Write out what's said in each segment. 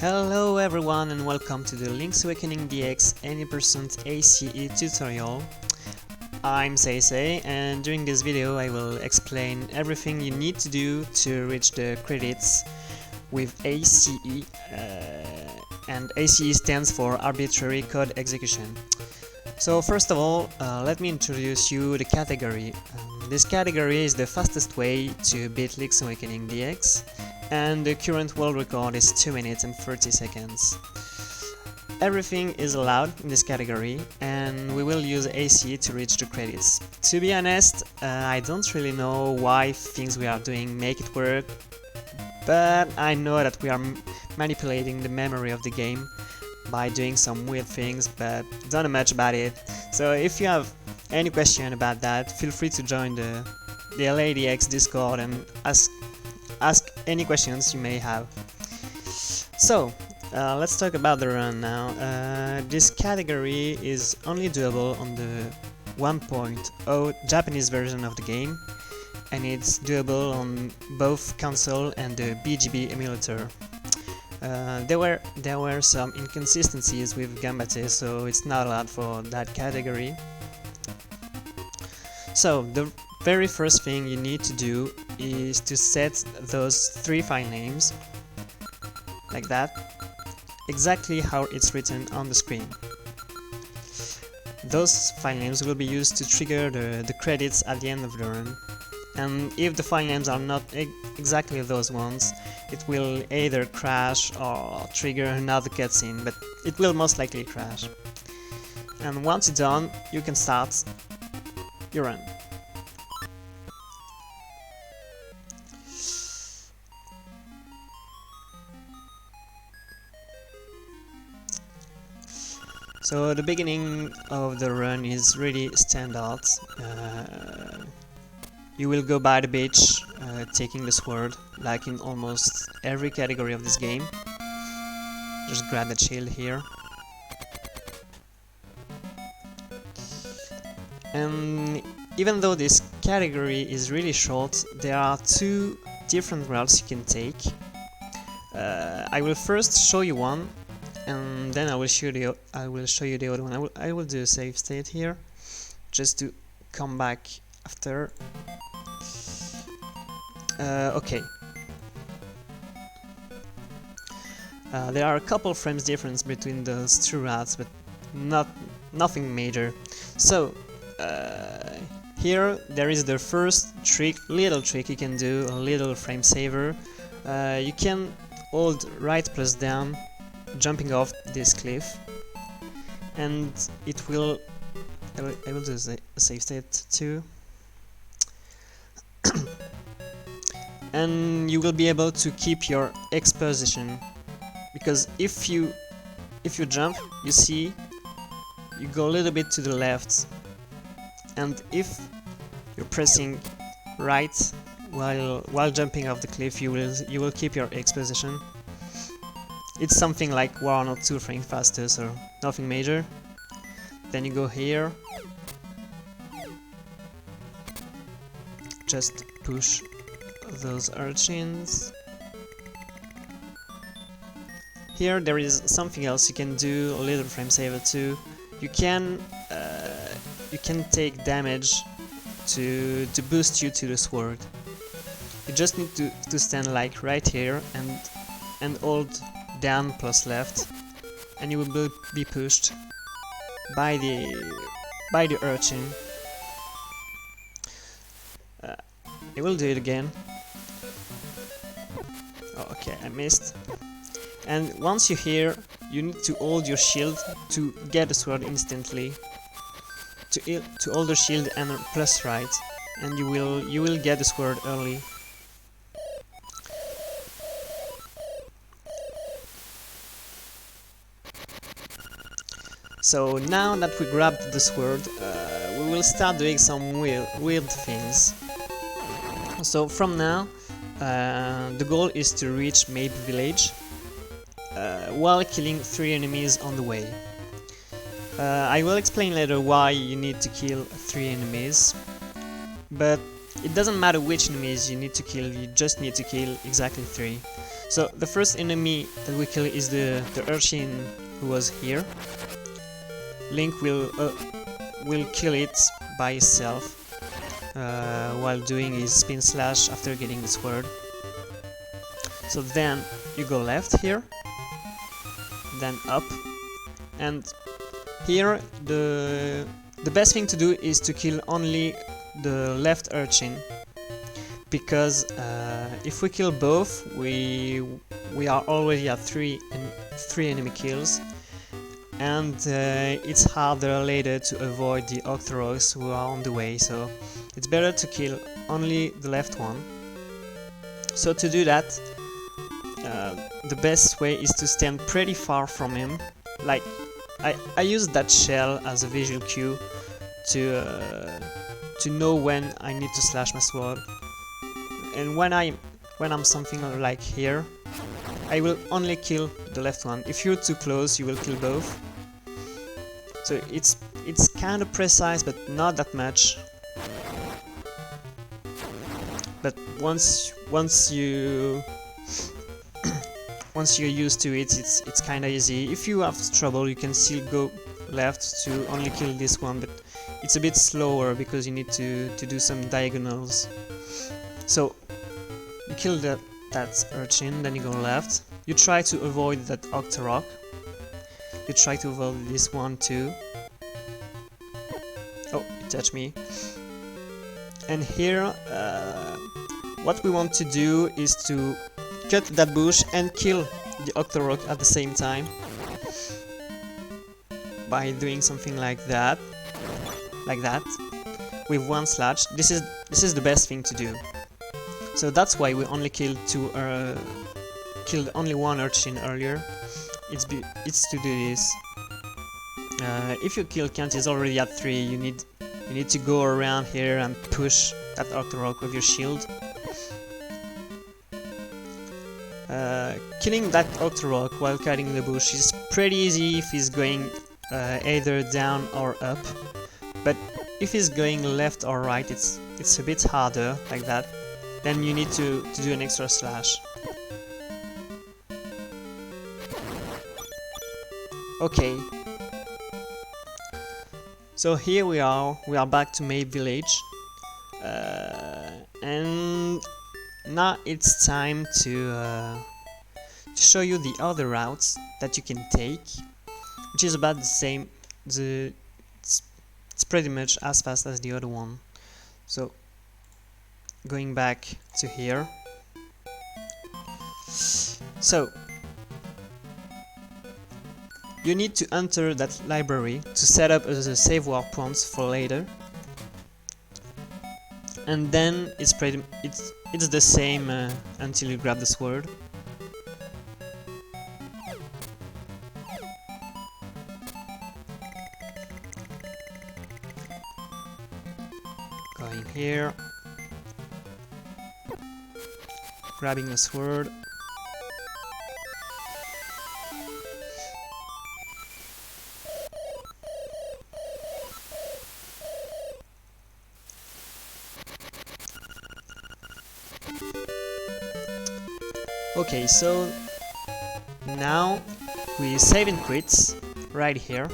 Hello everyone and welcome to the Link's Awakening DX Any% ACE tutorial. I'm Seisei and during this video I will explain everything you need to do to reach the credits with ACE, and ACE stands for Arbitrary Code Execution. So first of all, let me introduce you the category. This category is the fastest way to beat Link's Awakening DX, and the current world record is 2 minutes and 30 seconds. Everything is allowed in this category, and we will use ACE to reach the credits. To be honest, I don't really know why things we are doing make it work, but I know that we are manipulating the memory of the game by doing some weird things, but don't know much about it. So if you have any question about that, feel free to join the LADX Discord and ask any questions you may have. So let's talk about the run now. This category is only doable on the 1.0 Japanese version of the game, and it's doable on both console and the BGB emulator. There were some inconsistencies with Gambate, so it's not allowed for that category. So the very first thing you need to do is to set those 3 file names like that, exactly how it's written on the screen. Those file names will be used to trigger the credits at the end of the run, and if the file names are not exactly those ones, it will either crash or trigger another cutscene, but it will most likely crash. And once you're done, you can start your run. So the beginning of the run is really standard. You will go by the beach, taking the sword, like in almost every category of this game. Just grab the shield here. And even though this category is really short, there are 2 different routes you can take. I will first show you one, and then I will show you the other one. I will do a save state here, just to come back after. Okay. There are a couple frames difference between those 2 routes, but nothing major. So here there is the first little trick you can do, a little frame saver. You can hold right plus down, jumping off this cliff, and it will. I will do a save state too. And you will be able to keep your X position, because if you jump, you see you go a little bit to the left, and if you're pressing right while jumping off the cliff, you will keep your X position. It's something like 1 or 2 frames faster, so nothing major. Then you go here, just push those urchins. Here there is something else you can do, a little frame saver too. You can take damage to boost you to the sword. You just need to stand like right here and hold down plus left, and you will be pushed by the urchin. I will do it again. Oh, okay, I missed. And once you're here, you need to hold your shield to get the sword instantly. To hold the shield and plus right, and you will get the sword early. So now that we grabbed the sword, we will start doing some weird things. So from now, the goal is to reach Maybe Village while killing 3 enemies on the way. I will explain later why you need to kill 3 enemies, but it doesn't matter which enemies you need to kill, you just need to kill exactly 3. So the first enemy that we kill is the urchin who was here. Link will kill it by itself while doing his spin slash after getting the sword. So then you go left here, then up, and here the best thing to do is to kill only the left urchin, because if we kill both, we are already at three enemy kills, and it's harder later to avoid the Octoroks who are on the way, so it's better to kill only the left one. So to do that, the best way is to stand pretty far from him. Like I use that shell as a visual cue to know when I need to slash my sword, and when I'm something like here, I will only kill the left one. If you're too close, you will kill both. So it's kind of precise, but not that much. But once you're used to it, it's kind of easy. If you have trouble, you can still go left to only kill this one, but it's a bit slower because you need to do some diagonals. So you kill that urchin, then you go left. You try to avoid that Octorok. You try to avoid this one too. Oh, it touched me. And here, what we want to do is to cut that bush and kill the Octorok at the same time by doing something like that, with one slash. This is the best thing to do. So that's why we only killed only one urchin earlier. It's to do this. If your kill count is already at 3, you need to go around here and push that Octorok with your shield. Killing that Octorok while cutting the bush is pretty easy if he's going either down or up, but if he's going left or right, it's a bit harder like that. Then you need to do an extra slash. Okay. So here we are back to May Village, and now it's time to show you the other routes that you can take, which is about the same. It's pretty much as fast as the other one. So going back to here. So you need to enter that library to set up a save war point for later, and then it's the same until you grab the sword. Going here, grabbing the sword. Okay, so now we save and quit right here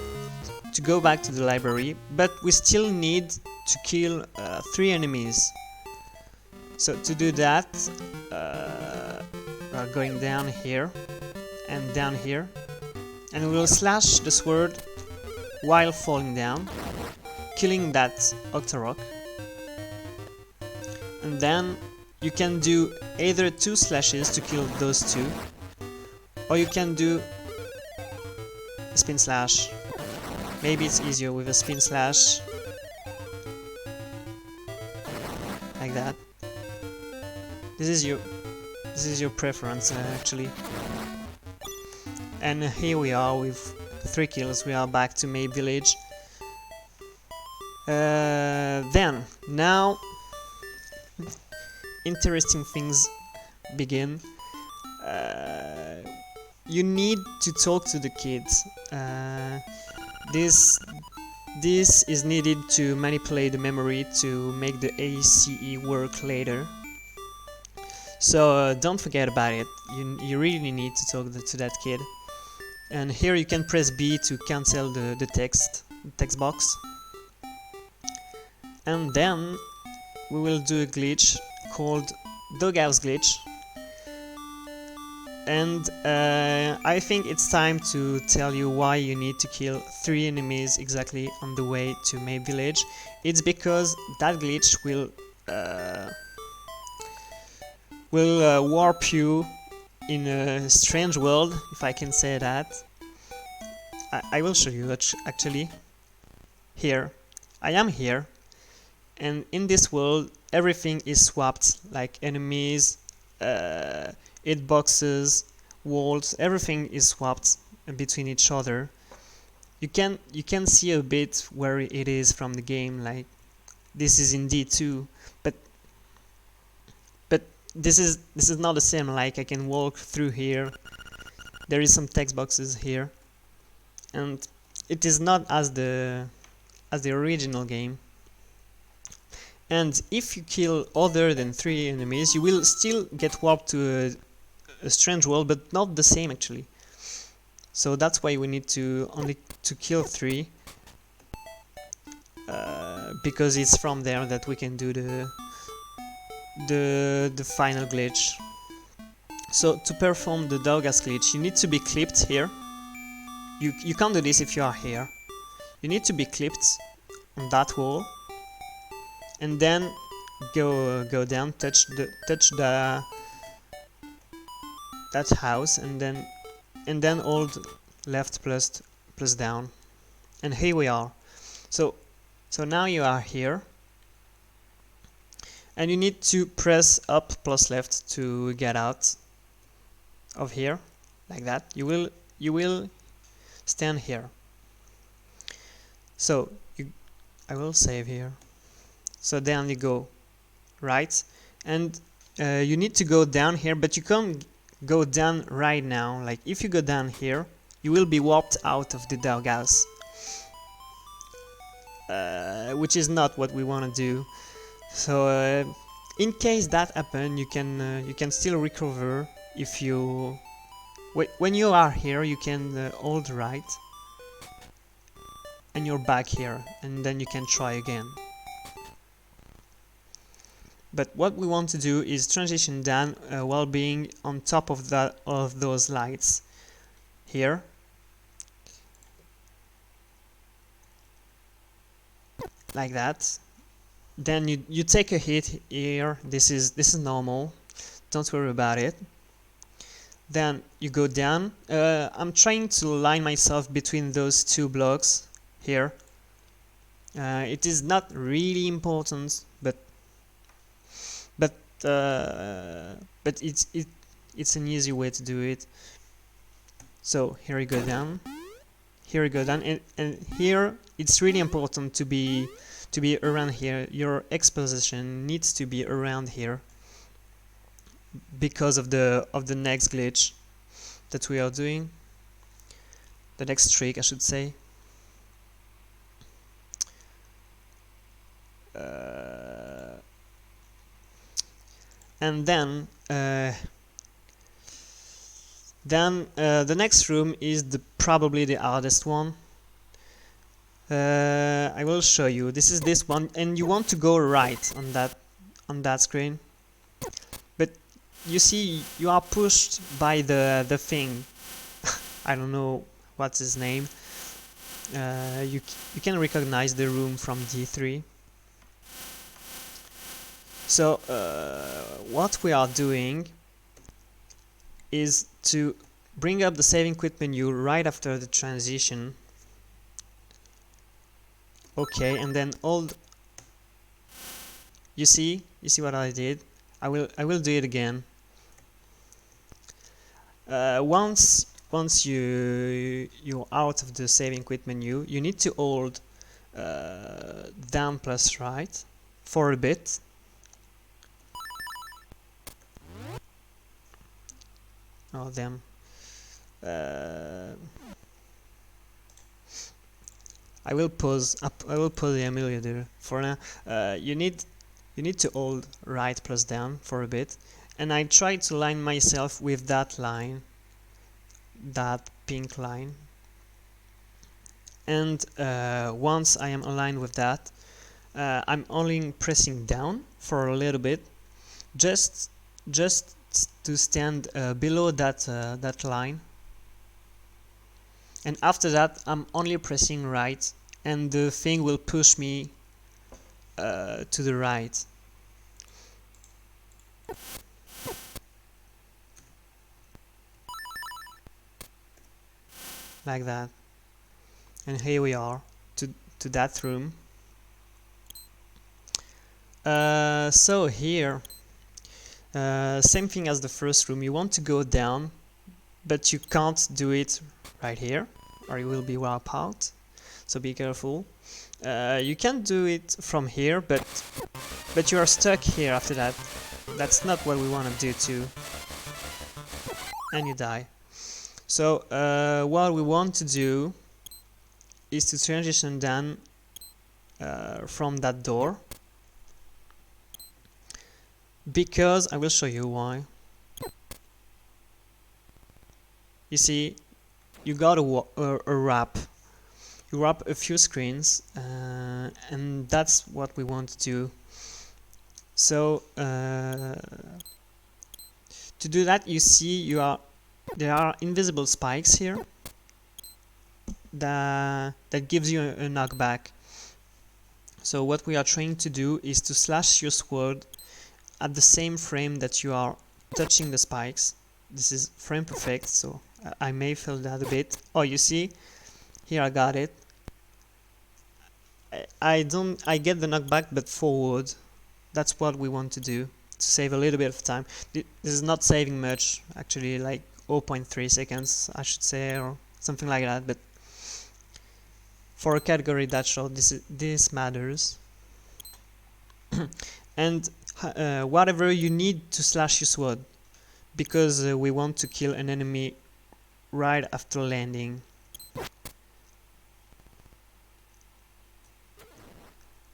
to go back to the library, but we still need to kill 3 enemies. So to do that, we're going down here and down here, and we will slash the sword while falling down, killing that Octorok, and then you can do either 2 slashes to kill those 2, or you can do a spin slash. Maybe it's easier with a spin slash, like that. This is your preference actually. And here we are with 3 kills. We are back to May Village. Then now interesting things begin. You need to talk to the kids. This is needed to manipulate the memory to make the ACE work later. So don't forget about it. You really need to talk to that kid. And here you can press B to cancel the text box. And then we will do a glitch called doghouse glitch. And I think it's time to tell you why you need to kill 3 enemies exactly on the way to May Village. It's because that glitch will warp you in a strange world, if I can say that. I will show you actually. Here. I am here. And in this world everything is swapped, like enemies, hitboxes, walls, everything is swapped between each other. You can see a bit where it is from the game, like this is in D2, but this is not the same. Like I can walk through here, there is some text boxes here, and it is not as the original game. And if you kill other than 3 enemies, you will still get warped to a strange world, but not the same actually. So that's why we need to only to kill 3, because it's from there that we can do the final glitch. So to perform the doghouse glitch, you need to be clipped here. You can't do this if you are here. You need to be clipped on that wall, and then go down, touch that house, and then hold left plus down, and here we are. So now you are here, and you need to press up plus left to get out of here, like that. You will stand here. So I will save here. So then you go right, and you need to go down here, but you can't go down right now. Like if you go down here, you will be warped out of the doghouse, which is not what we want to do. So in case that happens, you can still recover. If you when you are here, you can hold right, and you're back here, and then you can try again. But what we want to do is transition down while being on top of those lights here. Like that. Then you take a hit here. This is normal. Don't worry about it. Then you go down. I'm trying to line myself between those 2 blocks here. It is not really important, but it's an easy way to do it. So here you go down. Here you go down, and here it's really important to be around here. Your X position needs to be around here because of the next glitch that we are doing. The next trick, I should say. And then the next room is probably the hardest one. I will show you. This is this one, and you want to go right on that screen, but you see you are pushed by the thing. I don't know what's his name. You can recognize the room from D3. So what we are doing is to bring up the save and quit menu right after the transition. Okay, and then hold. You see what I did? I will do it again. Once you're out of the save and quit menu, you need to hold down plus right for a bit. Oh damn. I will pause the emulator for now. You need to hold right plus down for a bit, and I try to line myself with that line, that pink line. And once I am aligned with that, I'm only pressing down for a little bit, just to stand below that line. And after that, I'm only pressing right, and the thing will push me to the right. Like that. And here we are, to that room. So here, same thing as the first room. You want to go down, but you can't do it right here, or you will be wiped out. So be careful. You can do it from here, but you are stuck here after that. That's not what we want to do too. And you die. So what we want to do is to transition down from that door, because I will show you why. You see, you got a wrap. You wrap a few screens, and that's what we want to do. So to do that, you see, there are invisible spikes here that gives you a knockback. So what we are trying to do is to slash your sword at the same frame that you are touching the spikes. This is frame perfect, so I may fail that a bit. Oh, you see, here I got it. I get the knockback, but forward. That's what we want to do, to save a little bit of time. This is not saving much, actually, like 0.3 seconds, I should say, or something like that, but for a category that short, this matters. And whatever you need to slash your sword, because we want to kill an enemy right after landing.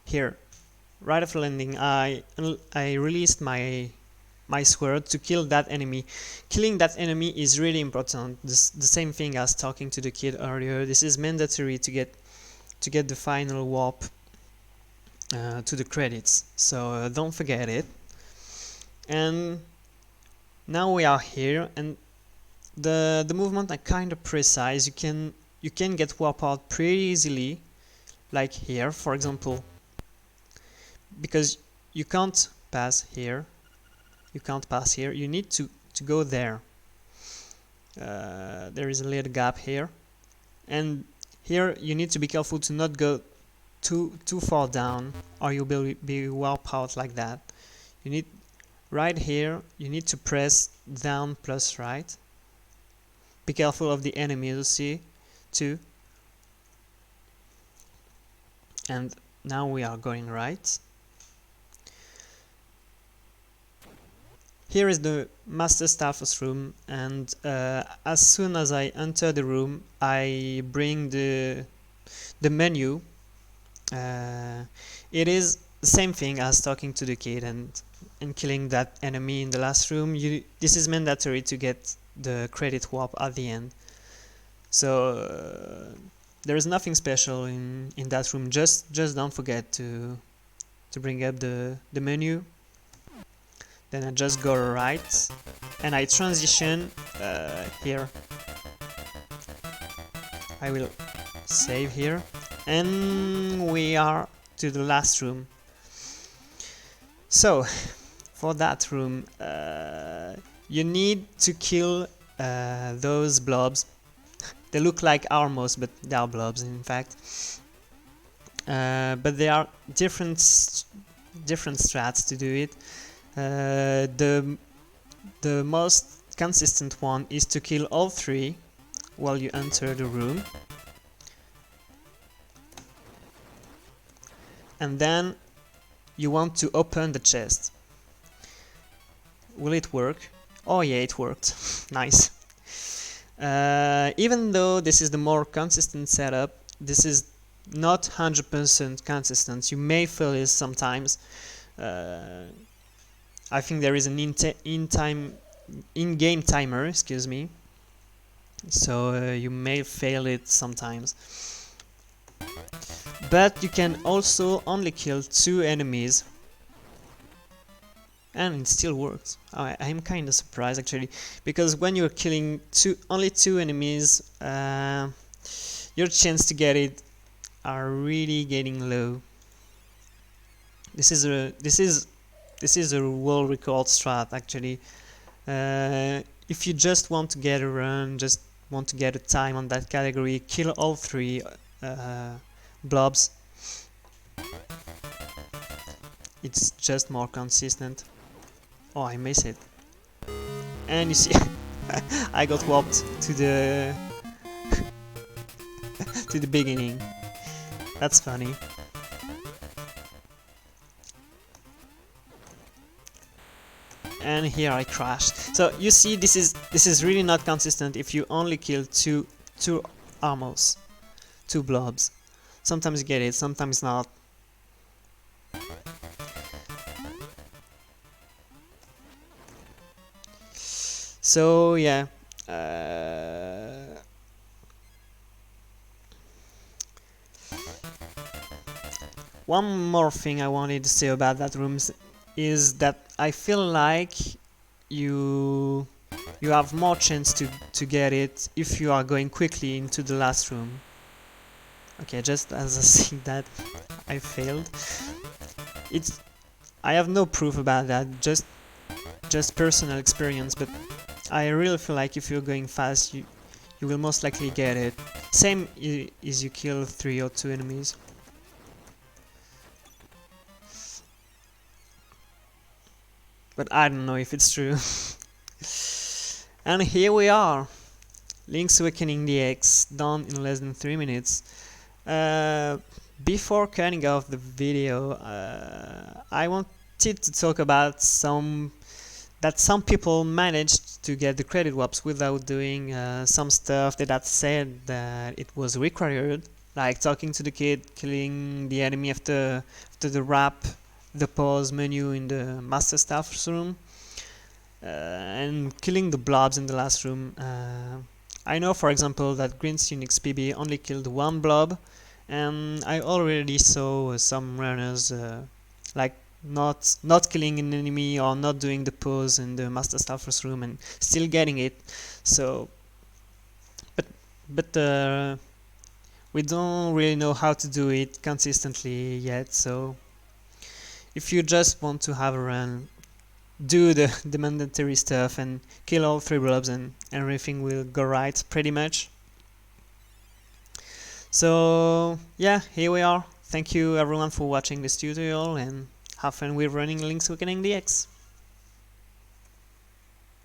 Here, right after landing, I released my sword to kill that enemy. Killing that enemy is really important. The same thing as talking to the kid earlier. This is mandatory to get the final warp to the credits, so don't forget it. And now we are here, and the movement are kind of precise. You can get warp out pretty easily, like here, for example, because you can't pass here. You can't pass here. You need to go there. There is a little gap here, and here you need to be careful to not go too far down, or you will be warped out like that. You need right here. You need to press down plus right. Be careful of the enemy, you see, too. And now we are going right. Here is the Master Staff's room, and as soon as I enter the room, I bring the menu. It is the same thing as talking to the kid and killing that enemy in the last room. This is mandatory to get the credit warp at the end. So there is nothing special in that room. Just don't forget to bring up the menu. Then I just go right, and I transition here. I will save here, and we are to the last room. So, for that room, you need to kill those blobs. They look like armors, but they are blobs in fact. But there are different strats to do it. The most consistent one is to kill all three while you enter the room, and then you want to open the chest. Will it work? Oh yeah, it worked. Nice. Even though this is the more consistent setup, this is not 100% consistent. You may fail it sometimes. I think there is an in-game timer, excuse me, so you may fail it sometimes. But you can also only kill 2 enemies, and it still works. I'm kinda surprised actually, because when you're killing only 2 enemies, your chance to get it are really getting low. This is a world record strat actually. If you just want to get a run, just want to get a time on that category, kill all 3 blobs. It's just more consistent. Oh, I missed it. And you see, I got warped to the to the beginning. That's funny. And here I crashed. So you see, this is really not consistent if you only kill two armors, 2 blobs. Sometimes you get it, sometimes not. So yeah, one more thing I wanted to say about that room is that I feel like you have more chance to get it if you are going quickly into the last room. Okay, just as I see that I failed. I have no proof about that, just personal experience, but I really feel like if you're going fast, you will most likely get it. Same is you kill 3 or 2 enemies. But I don't know if it's true. And here we are, Link's Awakening DX, done in less than 3 minutes. Before cutting off the video, I wanted to talk about some people managed to get the credit warps without doing some stuff that said that it was required, like talking to the kid, killing the enemy after the wrap, the pause menu in the master staff's room, and killing the blobs in the last room. I know, for example, that Green's Unix PB only killed 1 blob, and I already saw some runners like not killing an enemy or not doing the pause in the master staffer's room and still getting it. So but we don't really know how to do it consistently yet, so if you just want to have a run, do the mandatory stuff and kill all 3 blobs and everything will go right pretty much. So yeah, here we are. Thank you everyone for watching this tutorial, and have fun with running Link's Awakening DX.